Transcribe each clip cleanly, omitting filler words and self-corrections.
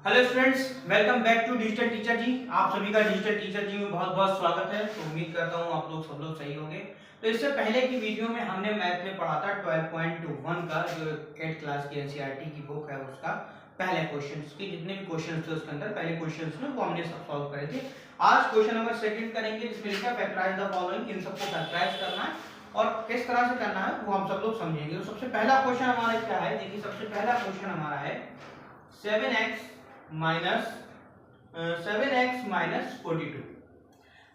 Hello students, welcome back to digital teacher ji. आप सभी का डिजिटल टीचर जी में बहुत बहुत स्वागत है। तो उम्मीद करता हूँ आप लोग सब लोग सही होंगे। तो इससे पहले की वीडियो में हमने मैथ में पढ़ा था 12.1 का जो 8th क्लास की एनसीईआरटी की बुक है उसका पहले क्वेश्चंस के जितने भी क्वेश्चंस थे उसके अंदर पहले क्वेश्चंस में वो हमने सब सॉल्व करे थे। आज क्वेश्चन नंबर 2 करेंगे जिसमें लिखा है फैक्टराइज द फॉलोइंग। इन सबको फैक्टराइज करना है और किस तरह से करना है वो हम सब लोग समझेंगे। तो सबसे पहला क्वेश्चन हमारा क्या है, देखिए सबसे पहला क्वेश्चन हमारा है 7x माइनस 7x माइनस 42।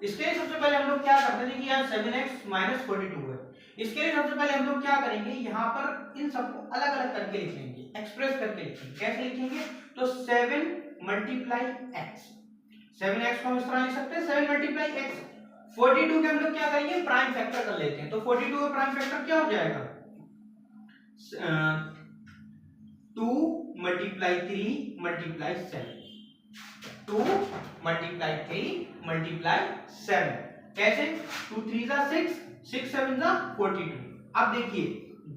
इसके लिए सबसे पहले हम लोग क्या करते थे कि यहाँ 7x माइनस 42 है। इसके लिए सबसे पहले हम लोग क्या करेंगे, यहाँ पर इन सबको अलग अलग करके लिख लेंगे, एक्सप्रेस करके लिखेंगे। कैसे लिखेंगे, तो 7 मल्टीप्लाई x, 7x को हम इस तरह लिख सकते हैं 7 मल्टीप्लाई x। 42 के हम लोग क्या करेंगे, प्राइम फैक्टर कर लेते हैं। तो 42 का प्राइम फैक्टर क्या हो जाएगा, 2 मल्टीप्लाई 3 मल्टीप्लाई 7, 2 मल्टीप्लाई 3 मल्टीप्लाई 7। कैसे, 2 3 जा 6, 6 7 जा 42। अब देखिए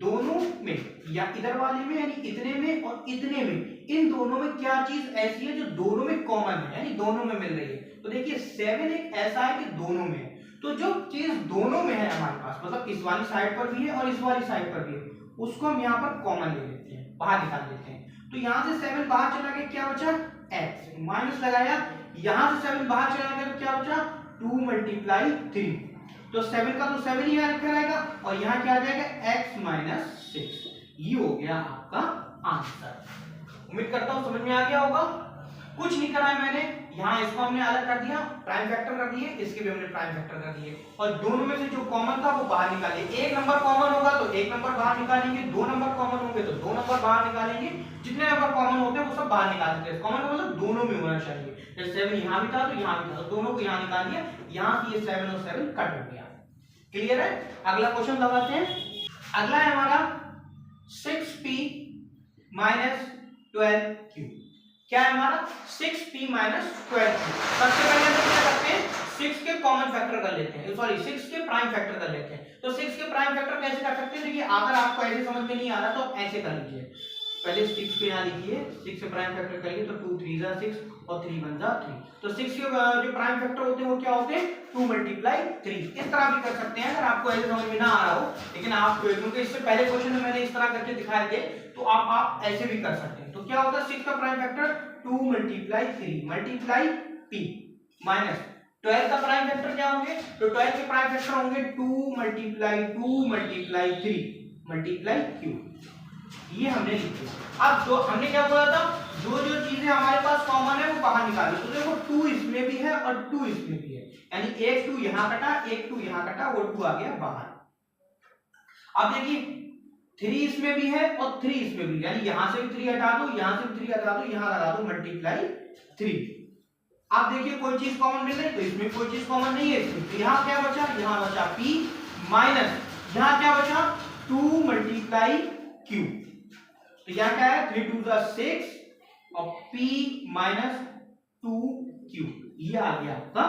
दोनों में या इधर वाले में यानी इतने में और इतने में, इन दोनों में क्या चीज ऐसी है जो दोनों में कॉमन है यानी दोनों में मिल रही है। तो देखिए 7 एक ऐसा है कि दोनों में है। तो जो चीज दोनों में है हमारे पास, मतलब इस वाली साइड पर भी है और इस वाली साइड पर भी है, उसको हम यहाँ पर कॉमन ले लेते हैं, बाहर निकाल लेते हैं। तो यहाँ से 7 बाहर चला गया, क्या बचा x, माइनस लगाया, यहां से 7 बाहर चला गया तो क्या बचा 2 मल्टीप्लाई 3। तो 7 का तो 7 ही यहाँ लिखा रहेगा और यहाँ क्या आ जाएगा x माइनस 6। ये हो गया आपका आंसर। उम्मीद करता हूं समझ में आ गया होगा। कुछ नहीं करा है मैंने, यहाँ इसको हमने अलग कर दिया, प्राइम फैक्टर कर दिए, इसके भी हमने प्राइम फैक्टर कर दिए और दोनों में से जो कॉमन था वो बाहर निकालिए। एक नंबर कॉमन होगा तो एक नंबर बाहर निकालेंगे, दो नंबर कॉमन होंगे तो दो नंबर बाहर निकालेंगे, जितने नंबर कॉमन होते हैं वो सब बाहर निकाल देते हैं। कॉमन का मतलब दोनों में होना चाहिए। जैसे 7 यहाँ भी था तो यहाँ भी था, तो दोनों को यहाँ निकाल दिया, यहाँ से ये 7 और 7 कट हो गया। क्लियर है। अगला क्वेश्चन लगाते हैं। अगला है हमारा 6p माइनस 12q। क्या है हमारा 6p माइनस 12q। सबसे पहले हम क्या करते हैं, 6 के कॉमन फैक्टर कर लेते हैं, सॉरी 6 के प्राइम फैक्टर कर लेते हैं। तो 6 के प्राइम फैक्टर कैसे कर सकते हैं, देखिए अगर आपको ऐसे समझ में नहीं आ रहा तो ऐसे कर लीजिए। पहले 6 को यहाँ लिखिए, 6 से प्राइम फैक्टर करिए तो 2 3 जा 6 और 3 1 जा 3। तो 6 के जो प्राइम फैक्टर होते हैं वो क्या होते हैं 2 मल्टीप्लाई 3। इस तरह भी कर सकते हैं अगर आपको ऐसे समझ में ना आ रहा हो, लेकिन आप क्योंकि इससे पहले क्वेश्चन में मैंने इस तरह करके दिखाए थे तो आप ऐसे भी कर सकते हैं। तो क्या होता है 6 का prime factor 2 multiply 3 multiply p minus 12 का प्राइम फैक्टर क्या होंगे, तो 12 के प्राइम फैक्टर होंगे 2 मल्टीप्लाई 3 मल्टीप्लाई q। ये हमने लिखे। अब जो हमने क्या बोला था, जो जो चीजें हमारे पास कॉमन है वो बाहर निकाली। तो देखो 2 इसमें भी है और 2 इसमें भी है, यानी एक 2 यहां कटा, एक 2 यहां कटा, वो 2 आ गया बाहर। अब देखिए 3 इसमें भी है और 3 इसमें भी, यानी यहां से भी 3 हटा दो, यहां से भी 3 हटा दो, यहां लगा दो मल्टीप्लाई 3। अब देखिए कोई चीज कॉमन मिल रही, तो इसमें कोई चीज कॉमन नहीं है इसमें, तो यहां क्या बचा, यहां बचा p माइनस यहां क्या बचा 2 मल्टीप्लाई q। तो यहाँ क्या है 3 2 6 और p माइनस 2q। ये आ गया आपका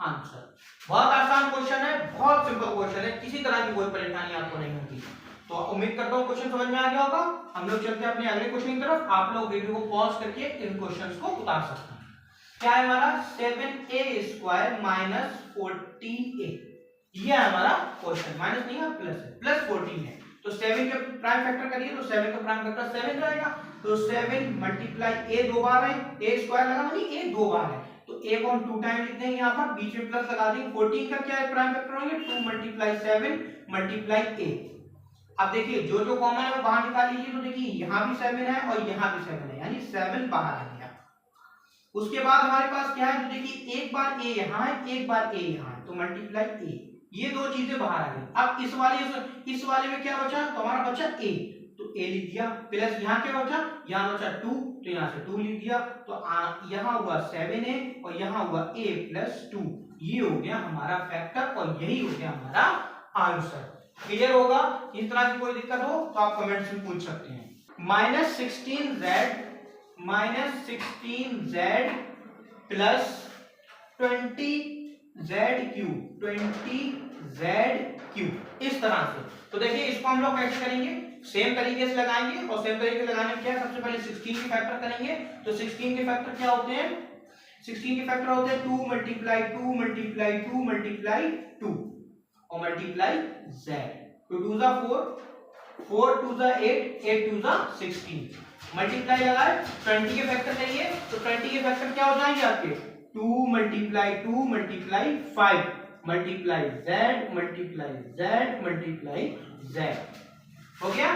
आंसर। बहुत आसान क्वेश्चन है, बहुत सिंपल क्वेश्चन है, किसी तरह की कोई परेशानी आपको नहीं होगी। तो उम्मीद करता हूँ क्वेश्चन समझ में आ गया होगा। हम लोग चलते हैं अपने अगले क्वेश्चन की तरफ। आप लोग वीडियो को पॉज करके इन क्वेश्चंस को उतार सकते हैं। क्या है हमारा 7a² माइनस 40a। ये है हमारा क्वेश्चन, माइनस नहीं है प्लस है, प्लस 14 है। तो 7 के प्राइम फैक्टर करिए तो 7 का प्राइम फैक्टर 7 रहेगा। तो 7 मल्टीप्लाई a दो बार है, a स्क्वायर लगा यानी a दो बार है, तो a को हम 2 टाइम लिख देंगे, यहाँ पर बीच में प्लस लगा देंगे। 14 का क्या है प्राइम फैक्टर होंगे 2 मल्टीप्लाई 7 मल्टीप्लाई a। अब देखिए जो जो कॉमन है वो बाहर निकाल लीजिए। तो देखिए यहाँ भी 7 है और यहाँ भी 7 है, यानी 7 बाहर आ गया। उसके बाद हमारे पास क्या है, तो देखिए एक बार a यहाँ है, एक बार a यहाँ है, तो मल्टीप्लाई a, ये दो चीजें बाहर आ गई। अब इस वाले में क्या बचा, तो हमारा बचा a, तो a लिख दिया, प्लस यहाँ क्या बचा, यहाँ बचा 2, तो यहाँ से 2 लिख दिया। तो यहाँ हुआ 7a और यहाँ हुआ a प्लस 2। ये हो गया हमारा फैक्टर और यही हो गया हमारा आंसर। क्लियर होगा। इस तरह की कोई दिक्कत हो तो आप कमेंट्स में पूछ सकते हैं। Minus 16z plus 20z cube इस तरह से। तो देखिए इसको हम लोग कैसे करेंगे, सेम तरीके से लगाएंगे और सेम तरीके से लगाने में क्या सबसे पहले 16 के फैक्टर करेंगे। तो 16 के फैक्टर क्या होते हैं, 16 के फैक्टर होते हैं 2 मल्टीप्लाई 2 मल्टीप्लाई 2 मल्टीप्लाई 2 और मल्टीप्लाई z। 2 2 जा 4, 4 2 जा 8, 8 2 जा 16। मल्टीप्लाई लगाए 20 के फैक्टर चाहिए तो 20 के फैक्टर क्या हो जाएंगे आपके 2 multiply 2 multiply 5 multiply z multiply z multiply z। हो गया,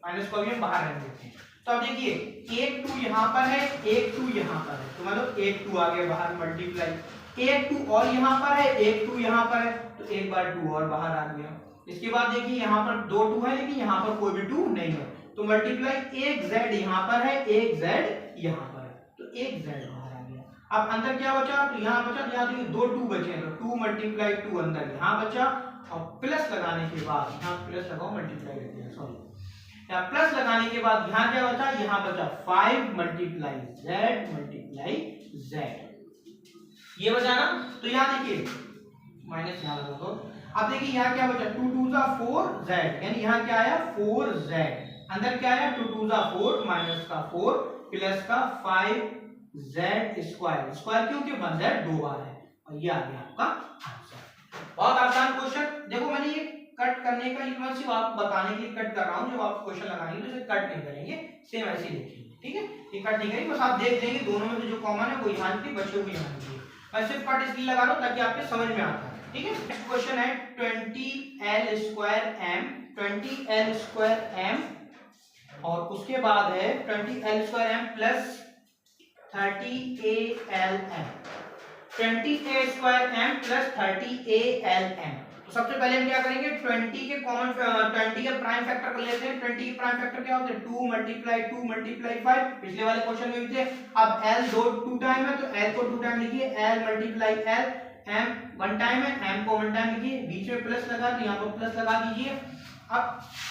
माइनस को भी हम बाहर रख देते हैं। तो अब देखिए एक 2 यहाँ पर है, एक 2 यहाँ पर है, तो मतलब एक 2 आ गया बाहर मल्टीप्लाई, एक 2 और यहाँ पर है, एक 2 यहाँ पर है, तो एक बार 2 और बाहर आ गया। इसके बाद देखिए यहाँ पर 2 2 है लेकिन यहाँ पर कोई भी 2 नहीं है, तो मल्टीप्लाई एक z यहाँ पर है, एक z यहाँ पर है, तो एक z बाहर आ गया। अब अंदर क्या बचा, तो यहाँ बचा, यहाँ देखिए 2 2 बचे हैं, तो 2 मल्टीप्लाई 2 अंदर यहाँ बचा और प्लस लगाने के बाद यहाँ प्लस लगाओ, मल्टीप्लाई कर दिया, सॉरी, यहाँ प्लस लगाने के बाद यहाँ क्या बचा, यहाँ बचा 5 मल्टीप्लाई z मल्टीप्लाई z, ये बचा ना। तो यहाँ देखिए माइनस यहाँ लगा दो। अब देखिए यहाँ क्या बचा 2 2 जा 4z, यानी यहाँ क्या आया 4z, अंदर क्या आया 2 2 जा 4 माइनस का 4 प्लस का 5z स्क्वायर, स्क्वायर क्योंकि 1z 2 बार है, और ये आ गया आपका आंसर। बहुत आसान क्वेश्चन। देखो मैंने ये कट करने का ये सिर्फ आप बताने के लिए कट कर रहा हूँ, जब आप क्वेश्चन लगाएंगे तो इसे कट नहीं करेंगे, सेम ऐसे ही लिखेंगे, ठीक है, ये कट नहीं करेंगे, बस आप देख लेंगे दोनों में से जो कॉमन है वो यहाँ लिखिए, बचे हुए यहाँ लिखिए। मैं सिर्फ कट इसलिए लगा रहा हूँ ताकि आपके समझ में आता है, ठीक है। नेक्स्ट क्वेश्चन है 20l square m, 20l square m और उसके बाद है 20l square m plus 30al m, 20a square m plus 30al m। तो सबसे पहले हम क्या करेंगे 20 के कॉमन 20 के प्राइम फैक्टर कर लेते हैं। 20 के प्राइम फैक्टर क्या होते हैं 2 मल्टीप्लाई 2 मल्टीप्लाई 5, पिछले वाले क्वेश्चन में भी थे। अब l 2 टाइम है तो l को 2 टाइम लिखिए, l multiply l, m 1 time है, m को 1 टाइम लिखिए, बीच में प्लस लगा तो यहाँ पर प्लस लगा दीजिए। अब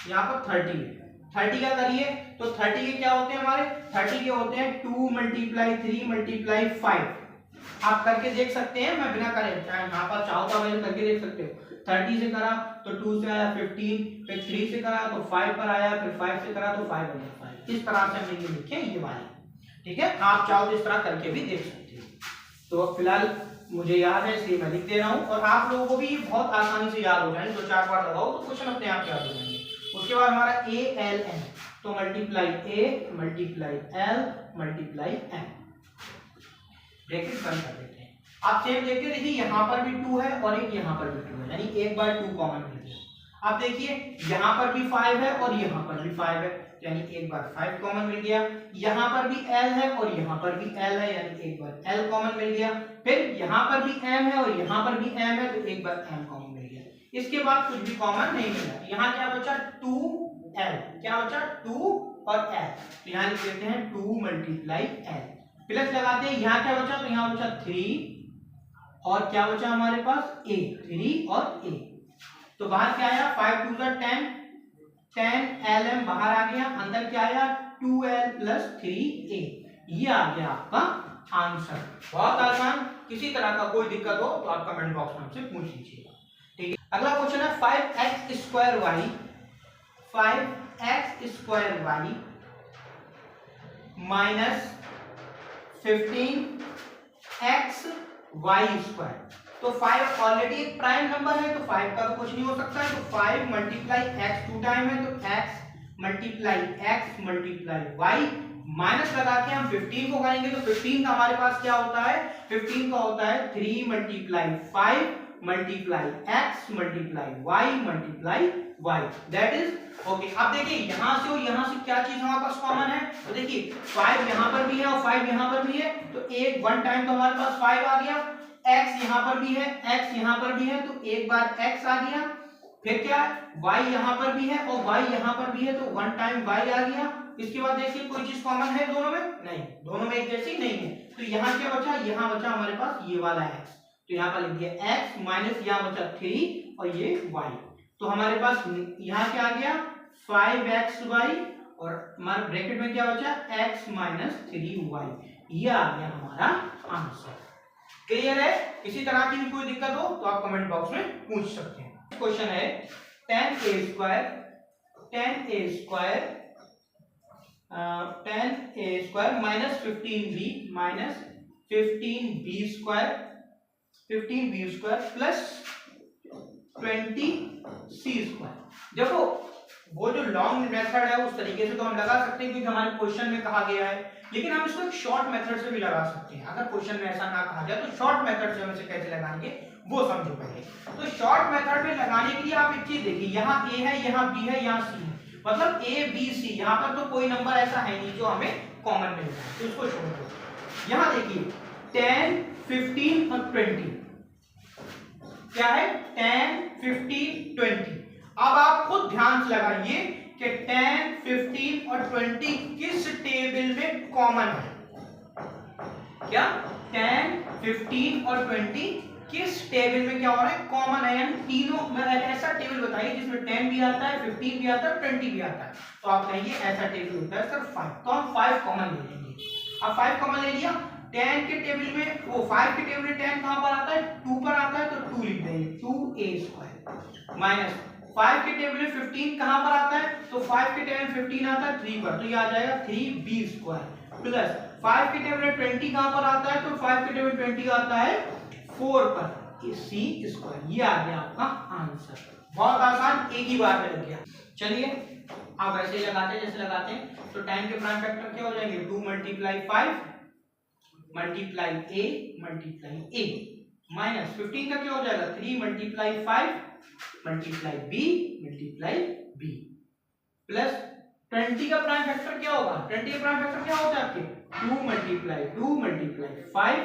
यहाँ पर 30 है, 30 का करिए तो 30 के क्या होते हैं हमारे 30 के होते हैं 2 मल्टीप्लाई 3 मल्टीप्लाई 5। आप करके देख सकते हैं, मैं बिना करे यहाँ पर चाहो तो आप करके देख सकते हो। 30 से करा तो 2 से आया 15, फिर 3 से करा तो 5 पर आया, फिर 5 से करा तो 5 बन गया 5। इस तरह से हमने ये लिखे ये वाले, ठीक है। आप चाहो तो इस तरह करके भी देख सकते हो। तो फिलहाल मुझे याद है इसलिए मैं लिख दे रहा हूँ, और आप लोगों को भी ये बहुत आसानी से याद हो जाएंगे, 2-4 बार लगाओ तो क्वेश्चन अपने आप याद हो जाएंगे। उसके बाद हमारा a l n, तो multiply a multiply l multiply m, bracket बंद कर देते हैं। आप सेम देखिए, देखिए यहाँ पर भी 2 है और एक यहाँ पर भी 2 है, यानी एक बार 2 कॉमन मिल गया। अब देखिए यहाँ पर भी 5 है और यहाँ पर भी 5 है, यानी एक बार 5 कॉमन मिल गया। यहाँ पर भी l है और यहाँ पर भी l है, यानी एक बार l कॉमन मिल गया। फिर यहाँ पर भी m है और यहाँ पर भी m है, तो एक बार m कॉमन मिल गया। इसके बाद कुछ भी कॉमन नहीं मिला। यहाँ क्या बचा 2l, क्या बचा 2 और l, तो यहाँ लिख देते हैं 2 मल्टीप्लाई l, प्लस लगाते हैं। यहाँ क्या बचा, तो यहाँ बचा 3 और क्या बचा हमारे पास a, 3 और a, तो बाहर क्या आया 5 2 10, 10lm बाहर आ गया, अंदर क्या आया 2l प्लस 3a, ये आ गया आपका आंसर। बहुत आसान, किसी तरह का कोई दिक्कत हो तो आप कमेंट बॉक्स में हमसे पूछ लीजिएगा, ठीक है। अगला क्वेश्चन है 5x square y, 5x square y minus 15x y square. तो 5 ऑलरेडी एक प्राइम नंबर है, तो 5 का तो कुछ नहीं हो सकता है, तो 5 मल्टीप्लाई x 2 टाइम है, तो x multiply x multiply y, minus लगा के हम 15 को करेंगे, तो 15 का हमारे पास क्या होता है 15 का होता है 3 multiply 5 multiply x multiply y multiply y, that is okay. अब देखिए यहाँ से और यहाँ से क्या चीज हमारे पास कॉमन है, तो देखिए 5 यहाँ पर भी है और 5 यहाँ पर भी है, तो एक 1 टाइम तो हमारे पास 5 आ गया। x यहाँ पर भी है, x यहाँ पर भी है, तो एक बार x आ गया। फिर क्या y यहाँ पर भी है और y यहाँ पर भी है, तो 1 टाइम y आ गया। इसके बाद देखिए कोई चीज कॉमन है दोनों में, नहीं, दोनों में एक जैसी नहीं है। तो यहाँ क्या बचा, यहाँ बचा हमारे पास ये वाला x, तो यहाँ पर लिख दिया x माइनस यहाँ बचा 3 और ये y, तो हमारे पास यहाँ क्या आ गया 5xy और हमारे ब्रैकेट में क्या बचा x माइनस 3y, ये आ गया हमारा आंसर। क्लियर है? इसी तरह की भी कोई दिक्कत हो तो आप कमेंट बॉक्स में पूछ सकते हैं। क्वेश्चन है 10a square 10a² minus 15b² plus 20c²। देखो वो जो लॉन्ग मेथड है उस तरीके से तो हम लगा सकते हैं क्योंकि हमारे क्वेश्चन में कहा गया है, लेकिन हम इसको एक शॉर्ट मेथड से भी लगा सकते हैं। अगर क्वेश्चन में ऐसा ना कहा जाए तो शॉर्ट मेथड से हम इसे कैसे लगाएंगे वो समझो पहले। तो शॉर्ट मेथड में लगाने के लिए आप एक चीज देखिए, यहाँ a है, यहाँ b है, यहाँ c है, मतलब a b c, यहाँ पर तो कोई नंबर ऐसा है नहीं जो हमें कॉमन मिल जाए, तो इसको छोड़ दो। यहाँ देखिए 10, 15 और 20 क्या है, 10, 15, 20। अब आप खुद ध्यान से लगाइए कि 10, 15 और 20 किस टेबल में कॉमन है। क्या 10, 15 और 20 किस टेबल में क्या हो रहा है, कॉमन है। यानी तीनों में ऐसा टेबल बताइए जिसमें 10 भी आता है, 15 भी आता है, 20 भी आता है। तो आप कहिए ऐसा टेबल होता है सर 5। तो हम 5 कॉमन ले लेंगे। अब 5 कॉमन ले लिया, 10 के टेबल में वो 5 के टेबल में 10 कहां पर आता है, 2 पर आता है, तो 2 लिख देंगे 2a² माइनस 5 के टेबल में 15 कहां पर आता है, तो 5 के टेबल में 15 आता है 3 पर, तो ये आ जाएगा 3b² प्लस 5 के टेबल में 20 कहां पर आता है, तो 5 के टेबल में 20 आता है 4 पर, c²। ये आ गया आपका आंसर। बहुत आसान, एक ही बार में लग गया। चलिए आप ऐसे ही लगाते हैं जैसे लगाते हैं। तो 10 के प्राइम फैक्टर क्या हो जाएंगे, 2 × 5 multiply a multiply a minus 15 का क्या हो जाएगा, 3 × 5 multiply b multiply b plus 20 का प्राइम फैक्टर क्या होगा, 20 का प्राइम फैक्टर क्या होता है आपके 2 मल्टीप्लाई 5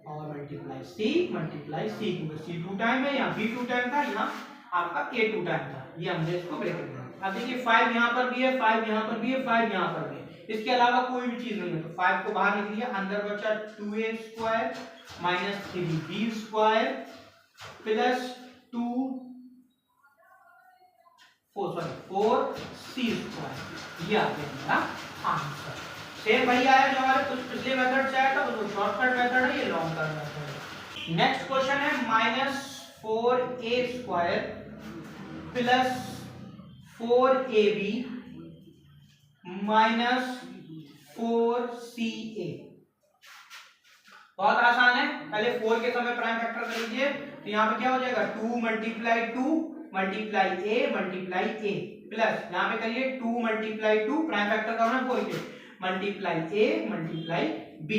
और मल्टीप्लाई c मल्टीप्लाई c, क्योंकि c 2 टाइम है, यहाँ b 2 टाइम था, यहाँ आपका a 2 टाइम था। ये हमने इसको ब्रैकेट में। अब देखिए 5 यहाँ पर भी है, 5 यहाँ पर भी है, 5 यहाँ पर भी है, इसके अलावा कोई भी चीज नहीं है, तो 5 को बाहर निकल लिया, अंदर बचा 2a² minus 3b² plus 4c²। ये आ गया मेरा आंसर। सेम वही आया जो हमारे कुछ पिछले मेथड से आया था, वो शॉर्टकट मेथड है, ये लॉन्ग टर्म मेथड है। नेक्स्ट क्वेश्चन है -4a² plus 4ab minus 4ca। बहुत आसान है, पहले 4 के समय प्राइम फैक्टर कर लीजिए, तो यहाँ पे क्या हो जाएगा 2 × 2 multiply a multiply a plus यहाँ पे करिए 2 × 2 प्राइम फैक्टर करना 4 के मल्टीप्लाई a मल्टीप्लाई b,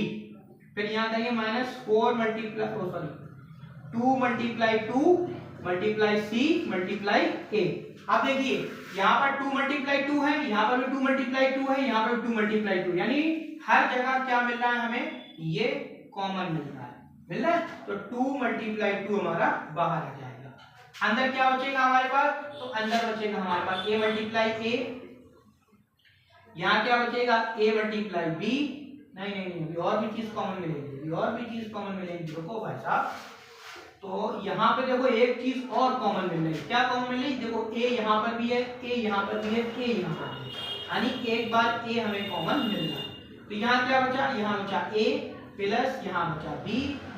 फिर यहाँ करिए -4 multiply 2 × 2 multiply c multiply a। अब देखिए यहाँ पर 2 × 2 है, यहाँ पर भी 2 × 2 है, यहाँ पर 2 × 2, यानी हर जगह क्या मिल रहा है हमें, ये कॉमन मिल रहा है, तो 2 × 2 हमारा बाहर आ जाएगा। अंदर क्या बचेगा हमारे पास, तो अंदर बचेगा हमारे पास a मल्टीप्लाई a, यहाँ क्या बचेगा a मल्टीप्लाई b, नहीं और भी चीज कॉमन मिलेगी, रुको भाई साहब। तो यहाँ पे देखो एक चीज और कॉमन मिल रही है, क्या कॉमन मिल रही है, देखो a यहाँ पर भी है, a यहाँ पर भी है, a यहाँ पर भी है, यानी एक बार a हमें कॉमन मिल रहा है। तो यहाँ क्या बचा, यहाँ बचा a प्लस यहाँ बचा b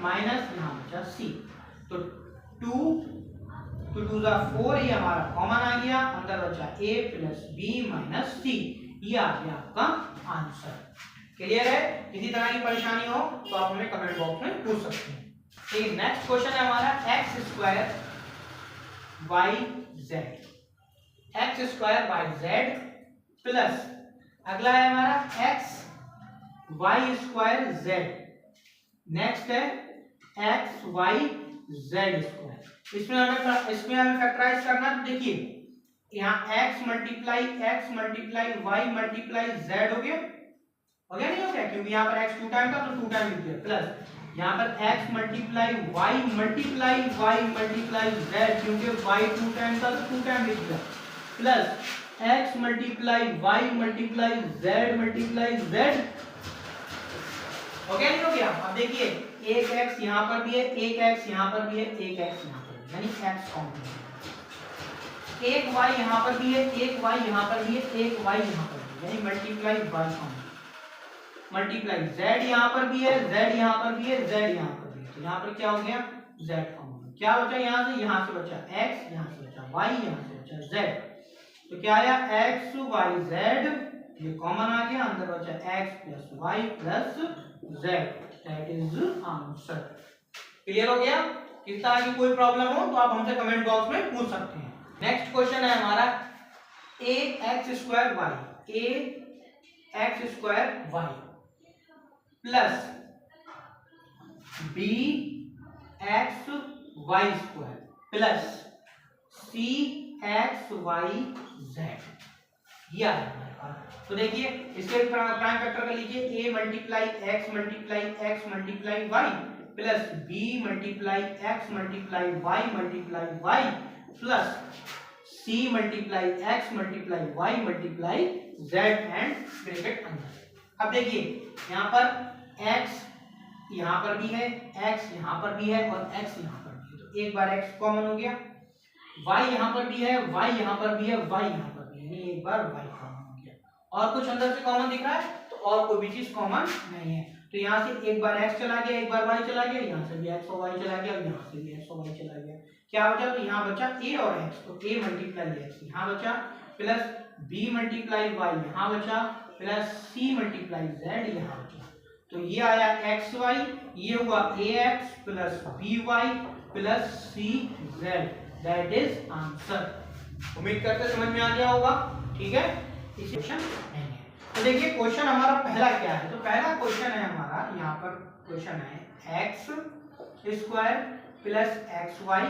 माइनस यहाँ बचा c, तो 2 2 4, ये हमारा कॉमन आ गया, अंदर बचा a plus b minus c, ये आ गया आपका आंसर। क्लियर है, किसी तरह की परेशानी हो तो आप हमें कमेंट बॉक्स में पूछ सकते हैं। ठीक, नेक्स्ट क्वेश्चन है हमारा x² yz प्लस अगला है हमारा xy²z, नेक्स्ट है xyz²। इसमें हमें फैक्टराइज करना, तो देखिए यहाँ x multiply y multiply z हो गया नहीं हो गया, क्योंकि यहाँ पर x 2 टाइम था तो 2 टाइम लिख दिया, प्लस यहाँ पर x multiply y multiply z, क्योंकि y 2 टाइम था तो 2 टाइम लिख दिया, plus x multiply y multiply z हो गया नहीं हो गया। अब देखिए एक x यहाँ पर भी है, एक x यहाँ पर भी है, एक x यहाँ पर भी, यानी x कॉम्प्लीमेंट, एक y यहाँ पर भी है, एक y यहाँ पर भी है, एक y यहाँ पर भी, यानी multiply y complement, multiply z यहाँ पर भी है, z यहाँ पर भी है, z यहाँ पर भी है, तो यहाँ पर क्या हो गया z कॉम्प्लीमेंट। क्या बचा यहाँ से बचा x, यहाँ से बचा y, यहाँ से बचा z, तो क्या आया एक्स वाई जेड, ये कॉमन आ गया, अंदर बचा x plus y plus z, that is answer. Clear हो गया? किस तरह की कोई प्रॉब्लम हो तो आप हमसे कमेंट बॉक्स में पूछ सकते हैं। नेक्स्ट क्वेश्चन है हमारा a x square y, a x square y plus b x y square plus c x y z, ये आया हमारे पास। तो देखिए इसके प्राइम फैक्टर का लीजिए a multiply x multiply y plus b multiply x multiply y plus c multiply x multiply y multiply z and bracket अंदर। अब देखिए यहाँ पर x यहाँ पर भी है, x यहाँ पर भी है और x यहाँ पर भी है, तो एक बार x कॉमन हो गया, y यहाँ पर भी है, y यहाँ पर भी है, y यहाँ पर भी है, यानी एक बार y कॉमन हो गया। और कुछ अंदर से कॉमन दिख रहा है तो और कोई भी चीज कॉमन नहीं है, तो यहाँ से एक बार x चला गया, एक बार y चला गया, यहाँ से भी x और y चला गया और यहाँ से भी x और y चला गया। क्या बचा? तो यहाँ बचा a और x, तो a मल्टीप्लाई x यहाँ बचा प्लस b मल्टीप्लाई y यहाँ बचा प्लस c मल्टीप्लाई z यहाँ बचा। तो ये आया xy, ये हुआ ax plus by plus cz, that is answer. उम्मीद करते समझ में आ गया होगा, ठीक है? इस क्वेश्चन नहीं है। तो देखिए क्वेश्चन हमारा पहला क्या है, तो पहला क्वेश्चन है हमारा, यहाँ पर क्वेश्चन है x square plus x y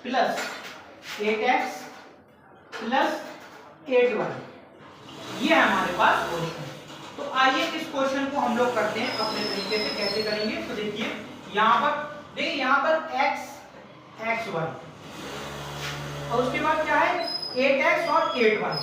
plus 8x plus 8y, ये है हमारे पास क्वेश्चन। तो आइए इस क्वेश्चन को हम लोग करते हैं अपने तरीके से। कैसे करेंगे? तो देखिए यहाँ पर x y और उसके बाद क्या है 8x और 8y,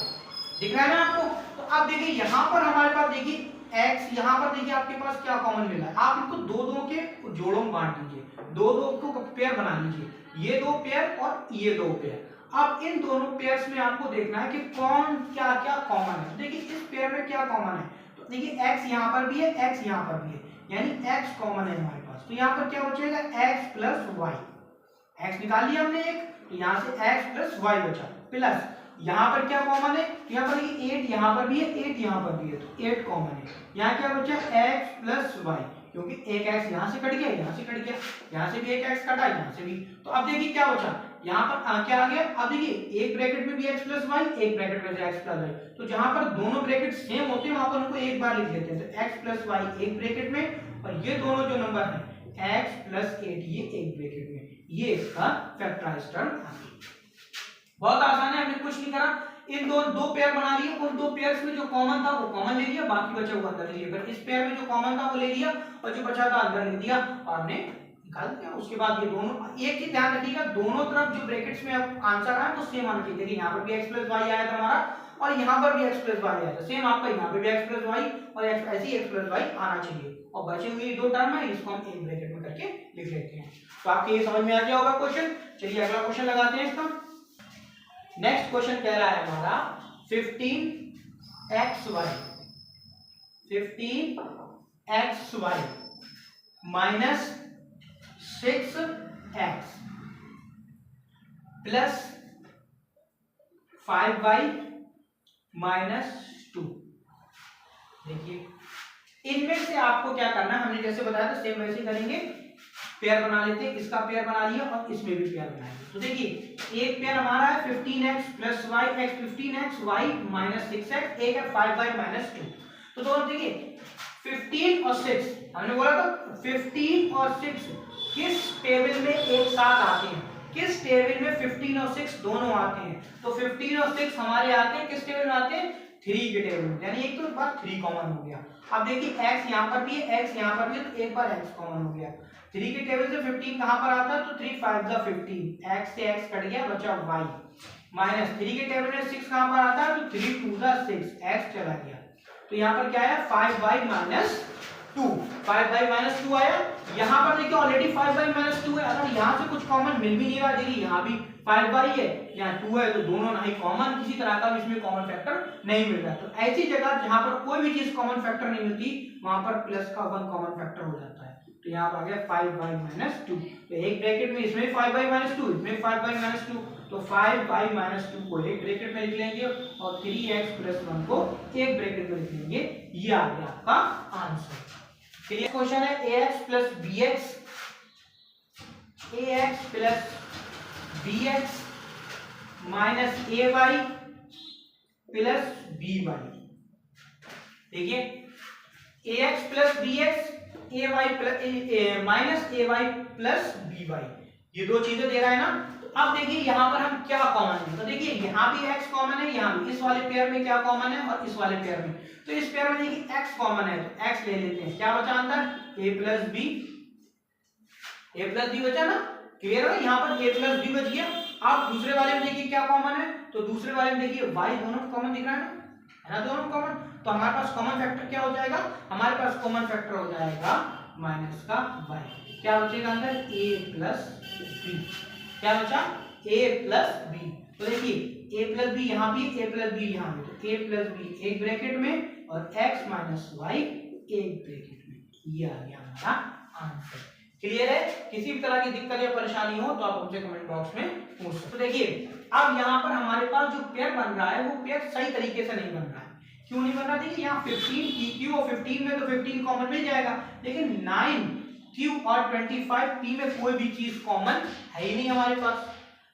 दिख रहा है ना आपको? तो अब देखिए यहाँ पर हमारे पास देखिए x, यहाँ पर देखिए आपके पास क्या कॉमन मिला है, आप इनको दो के जोड़ों में बांट दीजिए, दो को पेयर बना लीजिए, ये दो पेयर और ये दो पेयर। अब इन दोनों पेयर्स में आपको देखना है कि कौन क्या क्या कॉमन है। देखिए इस पेयर में क्या कॉमन है, तो देखिए x यहाँ पर भी है, x यहाँ पर भी है, यानी x कॉमन है हमारे पास। तो यहाँ पर क्या बचेगा x प्लस वाई, x निकाल लिया हमने एक, तो यहाँ से x प्लस वाई बचा प्लस यहाँ पर क्या कॉमन है, तो यहाँ पर ये 8 यहाँ पर भी है, 8 यहाँ पर भी है, तो 8 कॉमन है। यहाँ क्या बचा x प्लस वाई, क्योंकि एक x यहाँ से कट गया, यहाँ से कट गया, यहाँ से भी एक x कटा, यहाँ से भी। तो अब देखिए क्या बचा, यहाँ पर क्या आ गया, अब देखिए एक ब्रैकेट में भी x प्लस वाई, एक ब्रैकेट में x प्लस वाई, तो जहां पर दोनों ब्रैकेट सेम होते हैं वहां पर उनको एक बार लिख लेते हैं। तो x प्लस वाई एक ब्रैकेट में और ये दोनों जो नंबर है x प्लस 8 ये एक ब्रैकेट में, ये इसका फैक्टराइज्ड टर्म आ गया। बहुत आसान है, हमने कुछ नहीं करा, इन दो पेयर बना लिए, उन दो पेयर्स में जो कॉमन था वो कॉमन ले लिया, बाकी बचा हुआ अंदर ले लिया, फिर इस पेयर में जो कॉमन था वो ले लिया और जो बचा था अंदर ले दिया और हमने निकाल दिया। उसके बाद ये दोनों, एक चीज ध्यान रखिएगा, दोनों तरफ जो ब्रैकेट्स में अब आंसर आया वो सेम आना चाहिए। देखिए यहाँ पर भी x प्लस वाई आया था हमारा और यहाँ पर भी x प्लस वाई आया था, सेम आपका यहाँ पे भी x प्लस वाई और ऐसे ही x प्लस वाई आना चाहिए। और बचे हुए दो टर्म है इसको हम एक ब्रैकेट में करके लिख लेते हैं। तो आपके ये समझ में आ गया होगा क्वेश्चन। चलिए अगला क्वेश्चन लगाते हैं इसका। नेक्स्ट क्वेश्चन कह रहा है हमारा 15xy minus 6x plus 5y minus 2। देखिए इनमें से आपको क्या करना है, हमने जैसे बताया था सेम वैसे करेंगे, पेयर बना लेते हैं, इसका पेयर बना लिया और इसमें भी पेयर बना लिया। तो देखिए एक पेयर हमारा है 15x plus y, x 15x y minus 6x, एक है 5y माइनस 2। तो दोनों देखिए 15 और 6, हमने बोला था 15 और 6 किस टेबल में एक साथ आते हैं, किस टेबल में 15 और 6 दोनों आते हैं। तो 15 और 6 हमारे आते हैं किस टेबल में आते हैं, 3 के टेबल में, यानी एक तो बार 3 कॉमन हो गया। अब देखिए x यहाँ पर भी है, x यहाँ पर भी है, तो एक बार x कॉमन हो गया। 3 के टेबल से 15 कहाँ पर आता है, तो 3 5 जा 15, x से x कट गया, बचा y माइनस 3 के टेबल में 6 कहाँ पर आता है, तो 3 2 जा 6, x चला गया। तो यहाँ पर क्या है 5y माइनस 2, 5y माइनस 2 आया। यहाँ पर देखिए ऑलरेडी 5y माइनस 2 है, अगर यहाँ से कुछ कॉमन मिल भी नहीं रहा, देखिए यहाँ भी 5y है, यहाँ 2 है, तो दोनों ना ही कॉमन, किसी तरह का इसमें कॉमन फैक्टर नहीं मिल रहा। तो ऐसी जगह जहां पर कोई भी चीज कॉमन फैक्टर नहीं मिलती वहां पर प्लस का 1 कॉमन फैक्टर हो जाता है। तो यहाँ पर आ गया 5y माइनस 2, तो एक ब्रैकेट में इसमें 5y माइनस 2, इसमें 5y माइनस 2, तो 5y माइनस 2 को एक ब्रैकेट में लिख लेंगे और 3x प्लस 1 को एक ब्रैकेट में लिख लेंगे। ये आ गया आपका आंसर। क्लियर क्वेश्चन है ax plus bx, ax plus bx minus ay plus by। देखिए ax plus bx ay plus minus ay plus by, ये दो चीजें दे रहा है ना। अब देखिए यहाँ पर हम क्या कॉमन है, तो देखिए यहाँ भी x कॉमन है, यहाँ भी इस वाले पेयर में क्या कॉमन है और इस वाले पेयर में, तो इस पेयर में देखिए x कॉमन है तो x ले लेते हैं। क्या बचा अंदर a प्लस b बचा ना, क्लियर है। यहाँ पर a प्लस b बच गया। अब दूसरे वाले में देखिए क्या कॉमन है, तो दूसरे वाले में देखिए y दोनों कॉमन दिख रहा है ना दोनों कॉमन, तो हमारे पास कॉमन फैक्टर क्या हो जाएगा, हमारे पास कॉमन फैक्टर हो जाएगा माइनस का y। क्या बचेगा अंदर a प्लस b, क्या बचा a प्लस b। तो देखिए a प्लस बी यहाँ भी, a प्लस बी यहाँ भी, तो a प्लस बी एक ब्रैकेट में और x माइनस वाई एक ब्रैकेट में। ये आ गया हमारा आंसर। क्लियर है। किसी भी तरह की दिक्कत या परेशानी हो तो आप हमसे कमेंट बॉक्स में पूछ सकते। तो देखिए अब यहाँ पर हमारे पास जो पेयर बन रहा है वो पेयर सही तरीके से नहीं बन रहा है। क्यों नहीं बन रहा, देखिए यहाँ 15 pq और 15 में तो 15 कॉमन मिल जाएगा, लेकिन 9q और 25 p में कोई भी चीज कॉमन है ही नहीं हमारे पास,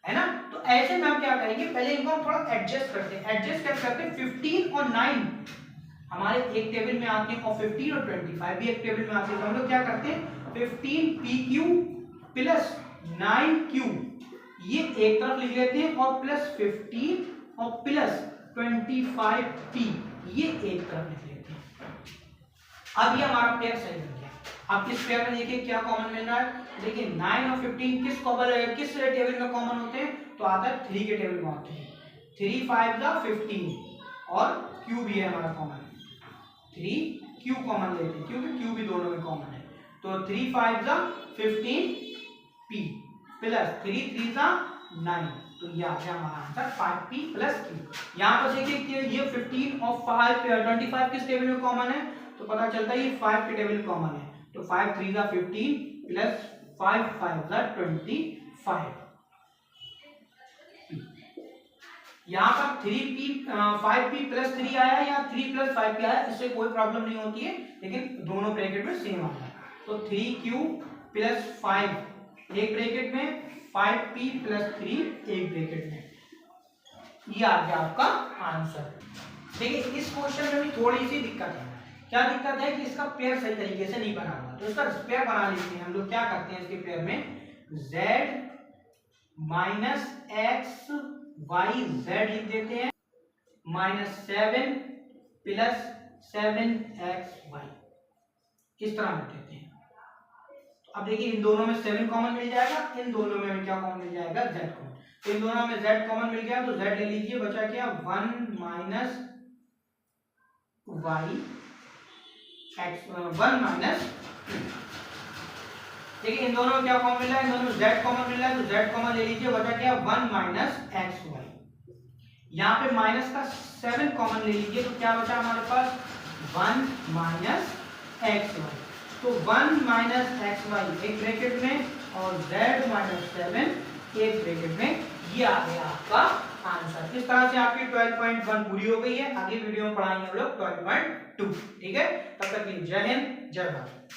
है ना। तो ऐसे में हम क्या करेंगे, पहले इनको हम थोड़ा एडजस्ट करते हैं। एडजस्ट कैसे करते हैं, 15 और 9 हमारे एक टेबल में आते हैं और 15 और 25 भी एक टेबल में आते हैं। तो हम लोग क्या करते हैं, 15pq प्लस 9q ये एक तरफ लिख लेते हैं और प्लस 15 और प्लस 25p ये एक तरफ लिख लेते हैं। अब ये हमारा पेयर सही बन गया। अब इस पेयर में देखिए क्या कॉमन मिल रहा है, देखिए 9 और 15 किस टेबल में कॉमन होते हैं, तो आता है 3 के टेबल में आते हैं। 3 5 जा 15 और q भी है हमारा कॉमन, 3q कॉमन लेते हैं क्योंकि q भी दोनों में कॉमन है। तो 3 5 जा 15p प्लस 3 3 जा 9, तो ये आ गया हमारा आंसर 5p प्लस q। यहाँ पर देखिए कि ये 15 और 25 किस टेबल में कॉमन है, तो पता चलता है ये 5 के टेबल में कॉमन है। तो 5 3 जा 15 प्लस 5 5 जा 25। यहाँ पर 5p प्लस 3 आया या 3 प्लस 5p आया, इससे कोई प्रॉब्लम नहीं होती है, लेकिन दोनों ब्रैकेट में सेम आता है। तो 3q प्लस 5 एक ब्रैकेट में, 5p प्लस 3 एक ब्रैकेट में। ये आ गया आपका आंसर। देखिए इस क्वेश्चन में भी थोड़ी सी दिक्कत है। क्या दिक्कत है कि इसका पेयर सही तरीके से नहीं बना हुआ, तो इसका पेयर बना लेते हैं हम लोग। क्या करते हैं इसके पेयर में, z minus x y z लिख देते हैं, माइनस 7 प्लस 7xy इस तरह लिख देते हैं। अब देखिए इन दोनों में 7 कॉमन मिल जाएगा, इन दोनों में क्या कॉमन मिल जाएगा, z कॉमन। तो इन दोनों में z कॉमन मिल गया तो z ले लीजिए, बचा क्या 1 माइनस y x 1 माइनस। देखिए इन दोनों में क्या कॉमन मिल रहा है, इन दोनों में z कॉमन मिल रहा है तो z कॉमन ले लीजिए, बचा क्या 1 माइनस xy। यहाँ पे माइनस का 7 कॉमन ले लीजिए तो क्या बचा हमारे पास 1 माइनस xy। तो 1 माइनस xy एक ब्रैकेट में और z माइनस 7 एक ब्रैकेट में। ये आ गया आपका आंसर। इस तरह से आपकी 12.1 पूरी हो गई है। आगे वीडियो में पढ़ाएंगे हम लोग 12.2। ठीक है, तब तक के लिए जय हिंद जय भारत।